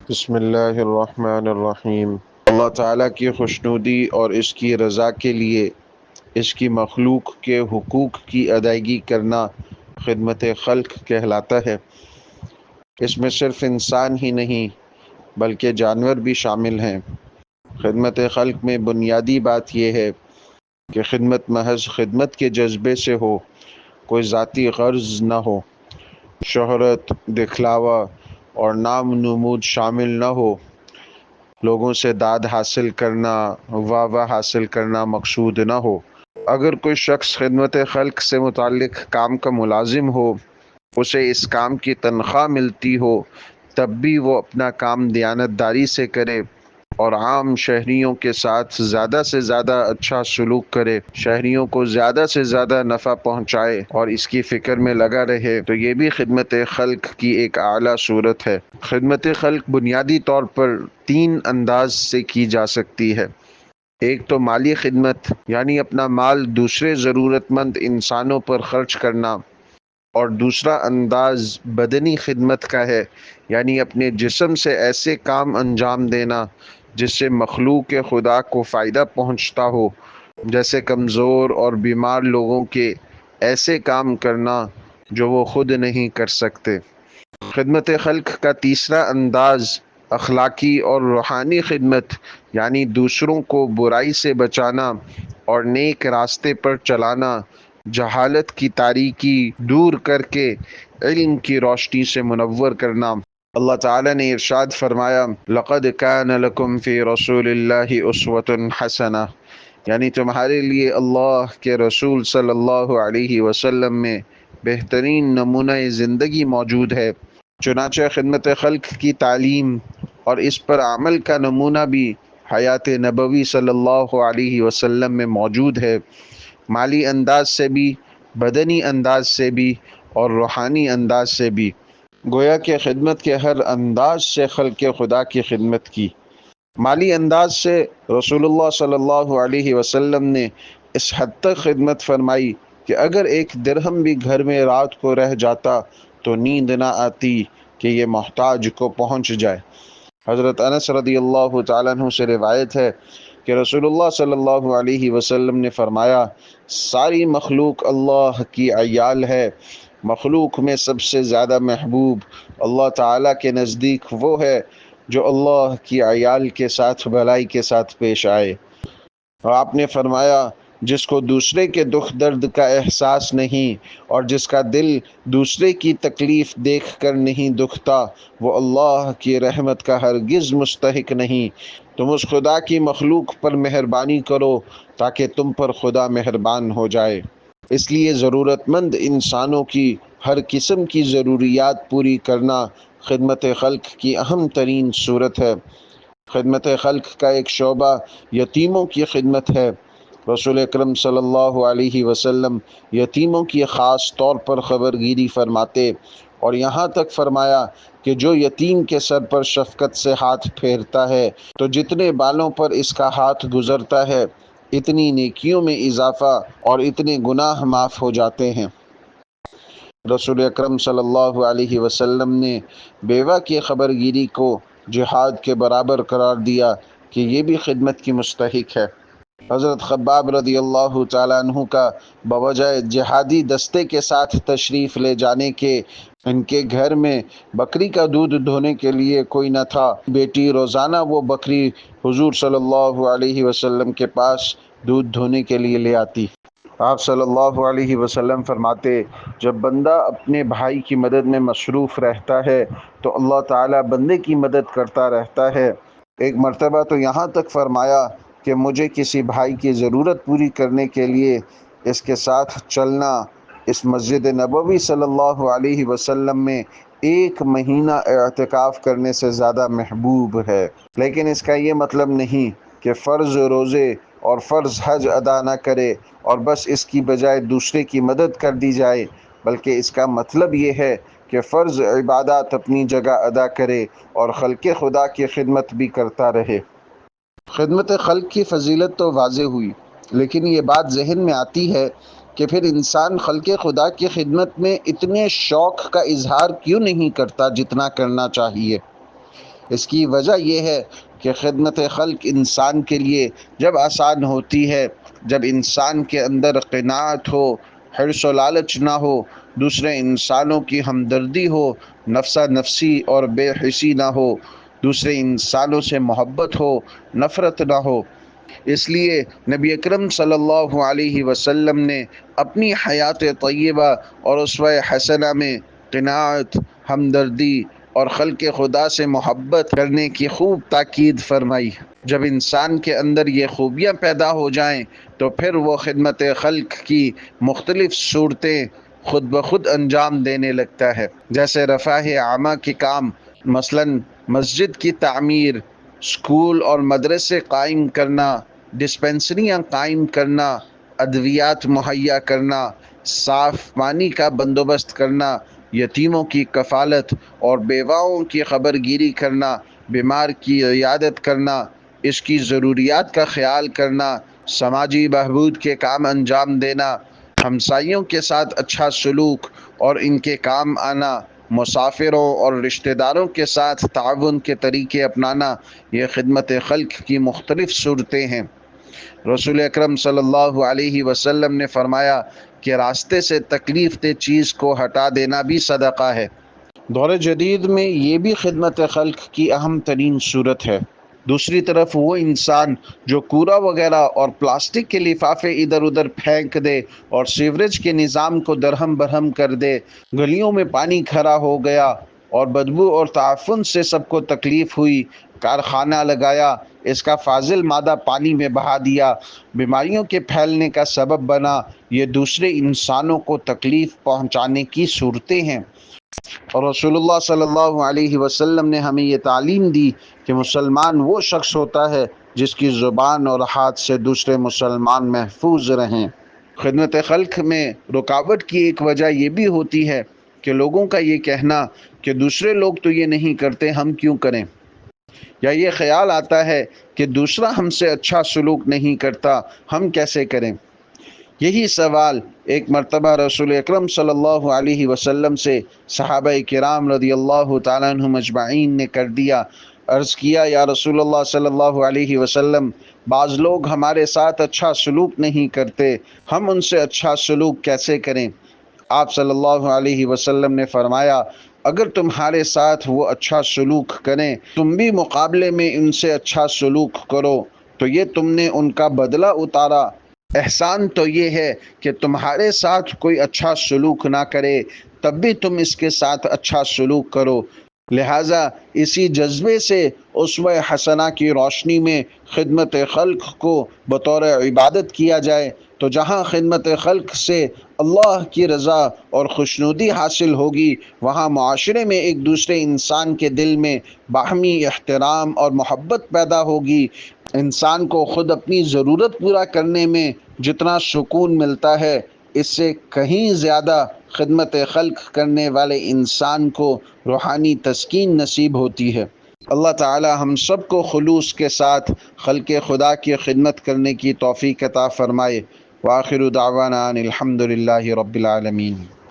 بسم اللہ الرحمن الرحیم۔ اللہ تعالیٰ کی خوشنودی اور اس کی رضا کے لیے اس کی مخلوق کے حقوق کی ادائیگی کرنا خدمت خلق کہلاتا ہے۔ اس میں صرف انسان ہی نہیں بلکہ جانور بھی شامل ہیں۔ خدمت خلق میں بنیادی بات یہ ہے کہ خدمت محض خدمت کے جذبے سے ہو، کوئی ذاتی غرض نہ ہو، شہرت، دکھلاوا اور نام نمود شامل نہ ہو، لوگوں سے داد حاصل کرنا، واہ حاصل کرنا مقصود نہ ہو۔ اگر کوئی شخص خدمت خلق سے متعلق کام کا ملازم ہو، اسے اس کام کی تنخواہ ملتی ہو، تب بھی وہ اپنا کام دیانتداری سے کرے اور عام شہریوں کے ساتھ زیادہ سے زیادہ اچھا سلوک کرے، شہریوں کو زیادہ سے زیادہ نفع پہنچائے اور اس کی فکر میں لگا رہے، تو یہ بھی خدمت خلق کی ایک اعلیٰ صورت ہے۔ خدمت خلق بنیادی طور پر 3 انداز سے کی جا سکتی ہے۔ ایک تو مالی خدمت، یعنی اپنا مال دوسرے ضرورت مند انسانوں پر خرچ کرنا، اور دوسرا انداز بدنی خدمت کا ہے، یعنی اپنے جسم سے ایسے کام انجام دینا جس سے مخلوق خدا کو فائدہ پہنچتا ہو، جیسے کمزور اور بیمار لوگوں کے ایسے کام کرنا جو وہ خود نہیں کر سکتے۔ خدمت خلق کا تیسرا انداز اخلاقی اور روحانی خدمت، یعنی دوسروں کو برائی سے بچانا اور نیک راستے پر چلانا، جہالت کی تاریکی دور کر کے علم کی روشنی سے منور کرنا۔ اللہ تعالیٰ نے ارشاد فرمایا، لَقَدْ كَانَ لَكُمْ فِي رَسُولِ اللَّهِ أُسْوَةٌ حَسَنَةٌ، یعنی تمہارے لیے اللہ کے رسول صلی اللہ علیہ وسلم میں بہترین نمونہ زندگی موجود ہے۔ چنانچہ خدمت خلق کی تعلیم اور اس پر عمل کا نمونہ بھی حیات نبوی صلی اللہ علیہ وسلم میں موجود ہے، مالی انداز سے بھی، بدنی انداز سے بھی اور روحانی انداز سے بھی۔ گویا کہ خدمت کے ہر انداز سے خلق خدا کی خدمت کی۔ مالی انداز سے رسول اللہ صلی اللہ علیہ وسلم نے اس حد تک خدمت فرمائی کہ اگر ایک درہم بھی گھر میں رات کو رہ جاتا تو نیند نہ آتی کہ یہ محتاج کو پہنچ جائے۔ حضرت انس رضی اللہ تعالیٰ عنہ سے روایت ہے کہ رسول اللہ صلی اللہ علیہ وسلم نے فرمایا، ساری مخلوق اللہ کی عیال ہے، مخلوق میں سب سے زیادہ محبوب اللہ تعالیٰ کے نزدیک وہ ہے جو اللہ کی عیال کے ساتھ بھلائی کے ساتھ پیش آئے۔ اور آپ نے فرمایا، جس کو دوسرے کے دکھ درد کا احساس نہیں اور جس کا دل دوسرے کی تکلیف دیکھ کر نہیں دکھتا، وہ اللہ کی رحمت کا ہرگز مستحق نہیں۔ تم اس خدا کی مخلوق پر مہربانی کرو تاکہ تم پر خدا مہربان ہو جائے۔ اس لیے ضرورت مند انسانوں کی ہر قسم کی ضروریات پوری کرنا خدمت خلق کی اہم ترین صورت ہے۔ خدمت خلق کا ایک شعبہ یتیموں کی خدمت ہے۔ رسول اکرم صلی اللہ علیہ وسلم یتیموں کی خاص طور پر خبرگیری فرماتے اور یہاں تک فرمایا کہ جو یتیم کے سر پر شفقت سے ہاتھ پھیرتا ہے تو جتنے بالوں پر اس کا ہاتھ گزرتا ہے اتنی نیکیوں میں اضافہ اور اتنے گناہ معاف ہو جاتے ہیں۔ رسول اکرم صلی اللہ علیہ وسلم نے بیوہ کی خبرگیری کو جہاد کے برابر قرار دیا کہ یہ بھی خدمت کی مستحق ہے۔ حضرت خباب رضی اللہ تعالیٰ عنہ کا بوجہ جہادی دستے کے ساتھ تشریف لے جانے کے ان کے گھر میں بکری کا دودھ دھونے کے لیے کوئی نہ تھا۔ بیٹی روزانہ وہ بکری حضور صلی اللہ علیہ وسلم کے پاس دودھ دھونے کے لیے لے آتی۔ آپ صلی اللہ علیہ وسلم فرماتے، جب بندہ اپنے بھائی کی مدد میں مصروف رہتا ہے تو اللہ تعالیٰ بندے کی مدد کرتا رہتا ہے۔ ایک مرتبہ تو یہاں تک فرمایا کہ مجھے کسی بھائی کی ضرورت پوری کرنے کے لیے اس کے ساتھ چلنا اس مسجد نبوی صلی اللہ علیہ وسلم میں 1 مہینہ اعتکاف کرنے سے زیادہ محبوب ہے۔ لیکن اس کا یہ مطلب نہیں کہ فرض روزے اور فرض حج ادا نہ کرے اور بس اس کی بجائے دوسرے کی مدد کر دی جائے، بلکہ اس کا مطلب یہ ہے کہ فرض عبادات اپنی جگہ ادا کرے اور خلق خدا کی خدمت بھی کرتا رہے۔ خدمت خلق کی فضیلت تو واضح ہوئی، لیکن یہ بات ذہن میں آتی ہے کہ پھر انسان خلق خدا کی خدمت میں اتنے شوق کا اظہار کیوں نہیں کرتا جتنا کرنا چاہیے؟ اس کی وجہ یہ ہے کہ خدمت خلق انسان کے لیے جب آسان ہوتی ہے، جب انسان کے اندر قناعت ہو، حرص و لالچ نہ ہو، دوسرے انسانوں کی ہمدردی ہو، نفسا نفسی اور بے حسی نہ ہو، دوسرے انسانوں سے محبت ہو، نفرت نہ ہو۔ اس لیے نبی اکرم صلی اللہ علیہ وسلم نے اپنی حیات طیبہ اور اسوہ حسنہ میں قناعت، ہمدردی اور خلق خدا سے محبت کرنے کی خوب تاکید فرمائی۔ جب انسان کے اندر یہ خوبیاں پیدا ہو جائیں تو پھر وہ خدمت خلق کی مختلف صورتیں خود بخود انجام دینے لگتا ہے، جیسے رفاہ عامہ کے کام، مثلاً مسجد کی تعمیر، اسکول اور مدرسے قائم کرنا، ڈسپنسریاں قائم کرنا، ادویات مہیا کرنا، صاف پانی کا بندوبست کرنا، یتیموں کی کفالت اور بیواؤں کی خبر گیری کرنا، بیمار کی عیادت کرنا، اس کی ضروریات کا خیال کرنا، سماجی بہبود کے کام انجام دینا، ہمسائیوں کے ساتھ اچھا سلوک اور ان کے کام آنا، مسافروں اور رشتہ داروں کے ساتھ تعاون کے طریقے اپنانا، یہ خدمت خلق کی مختلف صورتیں ہیں۔ رسول اکرم صلی اللہ علیہ وسلم نے فرمایا کہ راستے سے تکلیف دہ چیز کو ہٹا دینا بھی صدقہ ہے۔ دور جدید میں یہ بھی خدمت خلق کی اہم ترین صورت ہے۔ دوسری طرف وہ انسان جو کوڑا وغیرہ اور پلاسٹک کے لفافے ادھر ادھر پھینک دے اور سیوریج کے نظام کو درہم برہم کر دے، گلیوں میں پانی کھڑا ہو گیا اور بدبو اور تعفن سے سب کو تکلیف ہوئی، کارخانہ لگایا، اس کا فاضل مادہ پانی میں بہا دیا، بیماریوں کے پھیلنے کا سبب بنا، یہ دوسرے انسانوں کو تکلیف پہنچانے کی صورتیں ہیں۔ اور رسول اللہ صلی اللہ علیہ وسلم نے ہمیں یہ تعلیم دی کہ مسلمان وہ شخص ہوتا ہے جس کی زبان اور ہاتھ سے دوسرے مسلمان محفوظ رہیں۔ خدمت خلق میں رکاوٹ کی ایک وجہ یہ بھی ہوتی ہے کہ لوگوں کا یہ کہنا کہ دوسرے لوگ تو یہ نہیں کرتے، ہم کیوں کریں؟ یا یہ خیال آتا ہے کہ دوسرا ہم سے اچھا سلوک نہیں کرتا، ہم کیسے کریں؟ یہی سوال ایک مرتبہ رسول اکرم صلی اللہ علیہ وسلم سے صحابہ کرام رضی اللہ تعالیٰ عنہم اجمعین نے کر دیا۔ عرض کیا، یا رسول اللہ صلی اللہ علیہ وسلم، بعض لوگ ہمارے ساتھ اچھا سلوک نہیں کرتے، ہم ان سے اچھا سلوک کیسے کریں؟ آپ صلی اللہ علیہ وسلم نے فرمایا، اگر تمہارے ساتھ وہ اچھا سلوک کریں، تم بھی مقابلے میں ان سے اچھا سلوک کرو، تو یہ تم نے ان کا بدلہ اتارا۔ احسان تو یہ ہے کہ تمہارے ساتھ کوئی اچھا سلوک نہ کرے تب بھی تم اس کے ساتھ اچھا سلوک کرو۔ لہٰذا اسی جذبے سے اسوہ حسنہ کی روشنی میں خدمت خلق کو بطور عبادت کیا جائے تو جہاں خدمت خلق سے اللہ کی رضا اور خوشنودی حاصل ہوگی، وہاں معاشرے میں ایک دوسرے انسان کے دل میں باہمی احترام اور محبت پیدا ہوگی۔ انسان کو خود اپنی ضرورت پورا کرنے میں جتنا سکون ملتا ہے، اس سے کہیں زیادہ خدمت خلق کرنے والے انسان کو روحانی تسکین نصیب ہوتی ہے۔ اللہ تعالی ہم سب کو خلوص کے ساتھ خلق خدا کی خدمت کرنے کی توفیق عطا فرمائے۔ وآخر دعوانا ان الحمد للہ رب العالمین۔